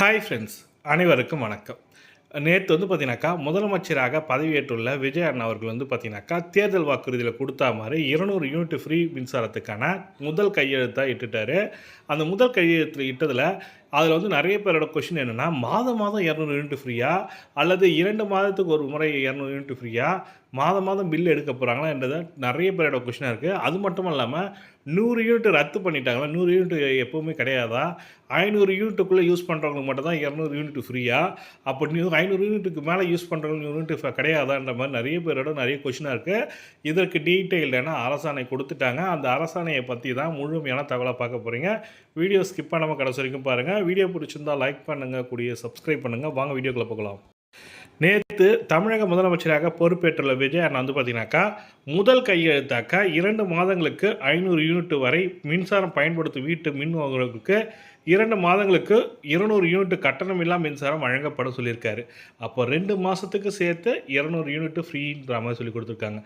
Hi friends, அனைவருக்கும் வணக்கம். நேற்று பார்த்தீங்கன்னாக்கா, முதலமைச்சராக பதவியேற்றுள்ள விஜய் அண்ணா அவர்கள் பார்த்தீங்கன்னாக்கா, தேர்தல் வாக்குறுதியில குடுத்தா மாரி 200 யூனிட் ஃப்ரீ மின்சாரத்துக்கான முதல் கையெழுத்தா இட்டுட்டாரு. அந்த முதல் கையெழுத்து இட்டதில, அதில நெறைய பேரோட கொஸ்டின் என்னன்னா, மாதம் மாதம் 200 யூனிட் ஃப்ரீயா? அல்லது 2 மாதத்துக்கு ஒரு முறை 200 யூனிட் ஃப்ரீயா? மாதம் மாதம் பில் எடுக்க போறாங்களா? என்றத நெறைய பேரோட கொஸ்டினா இருக்கு. அது மட்டும் இல்லாம 100 யூனிட் ரத்து பண்ணிட்டாங்களா? 100 யூனிட் எப்பவுமே கிடையாதா? 500 யூனிட்டுக்குள்ள யூஸ் பண்றவங்களுக்கு மட்டும் தான் 200 யூனிட் ஃப்ரீயா? அப்ப 500 யூனிட்டுக்கு மேல யூஸ் பண்றவங்களுக்கு யூனிட் கிடையாதான்ற மாரி நெறைய பேரோட நெறைய கொஸ்டினா இருக்கு. இதற்கு டீட்டெயில்டான அரசாணை குடுத்துட்டாங்க. அந்த அரசாணைய பத்தி தான் முழுமையான தகவலா பார்க்க போறீங்க. வீடியோ ஸ்கிப் பண்ணாம கடைசி வரைக்கும் பாருங்க. வீடியோ பிடிச்சிருந்தா லைக் பண்ணுங்க, கூடயே சப்ஸ்கிரைப் பண்ணுங்க. வாங்க வீடியோக்குள்ள போகலாம். நேத்து தமிழக முதலமைச்சராக பொறுப்பேற்றுள்ள விஜய் அண்ணா பார்த்தீங்கன்னாக்கா, முதல் கையெழுத்தாக்க 2 மாதங்களுக்கு 500 யூனிட் வரை மின்சாரம் பயன்படுத்தும் வீட்டு மின் நுகர்வோருக்கு 2 மாதங்களுக்கு 200 யூனிட் கட்டணமில்லா மின்சாரம் வழங்கப்படும் சொல்லியிருக்காரு. அப்போ 2 மாசத்துக்கு சேர்த்து 200 யூனிட் ஃப்ரீன்ற மாரி சொல்லிக் குடுத்துருக்காங்க.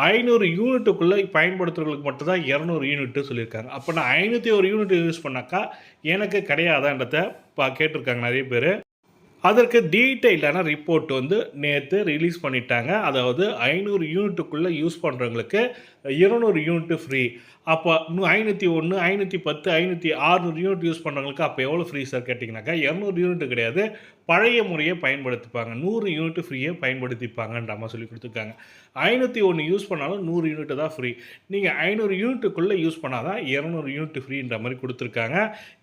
500 யூனிட்டுக்குள்ள பயன்படுத்துறவங்களுக்கு மட்டும் தான் 200 யூனிட் சொல்லியிருக்காங்க. அப்ப நான் 501 யூனிட் யூஸ் பண்ணாக்கா எனக்கு கிடையாதான்றத கேட்டிருக்காங்க நெறைய பேரு. அதற்கு டீட்டெயில்டான ரிப்போர்ட் நேத்து ரிலீஸ் பண்ணிட்டாங்க. அதாவது 500 யூனிட்டுக்குள்ள யூஸ் பண்றவங்களுக்கு 200 யூனிட் ஃப்ரீ. அப்ப 501, 510, 600 யூனிட் யூஸ் பண்றவங்களுக்கு அப்ப எவ்வளோ ஃப்ரீ சார் கேட்டீங்கன்னாக்கா, 200 யூனிட் கிடையாது. பழைய முறைய பயன்படுத்திப்பாங்க. 100 யூனிட் ஃப்ரீயா பயன்படுத்திப்பாங்கன்ற மாரி சொல்லிக் குடுத்துருக்காங்க. 501 யூஸ் பண்ணாலும் 100 யூனிட் தான் ஃப்ரீ. நீங்க 500 யூனிட்டுக்குள்ள யூஸ் பண்ணா தான் 200 யூனிட் ஃப்ரீன்ற மாரி குடுத்துருக்காங்க.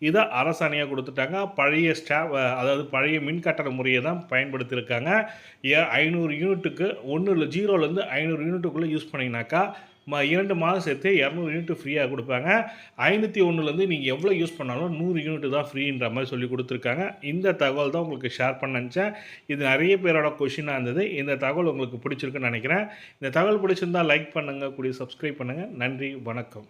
இத அரசாணையா குடுத்துட்டாங்க. பழைய அதாவது பழைய மின் கட்டண முறைய தான் பயன்படுத்தியிருக்காங்க. 500 யூனிட்டுக்கு 0லேருந்து 500 யூனிட்டுக்குள்ள யூஸ் பண்ணீங்கன்னாக்கா, 2 மாதம் சேர்த்து 200 யூனிட் ஃப்ரீயா குடுப்பாங்க. 501லேருந்து நீங்க எவ்வளோ யூஸ் பண்ணாலும் 100 யூனிட் தான் ஃப்ரீன்ற மாரி சொல்லிக் குடுத்துருக்காங்க. இந்த தகவல் தான் உங்களுக்கு ஷேர் பண்ண நெனச்சேன். இது நெறைய பேரோட கொஸ்டினா இருந்தது. இந்த தகவல் உங்களுக்கு பிடிச்சிருக்குன்னு நெனைக்கிறேன். இந்த தகவல் பிடிச்சிருந்தா லைக் பண்ணுங்க, கூடயே சப்ஸ்கிரைப் பண்ணுங்க. நன்றி, வணக்கம்.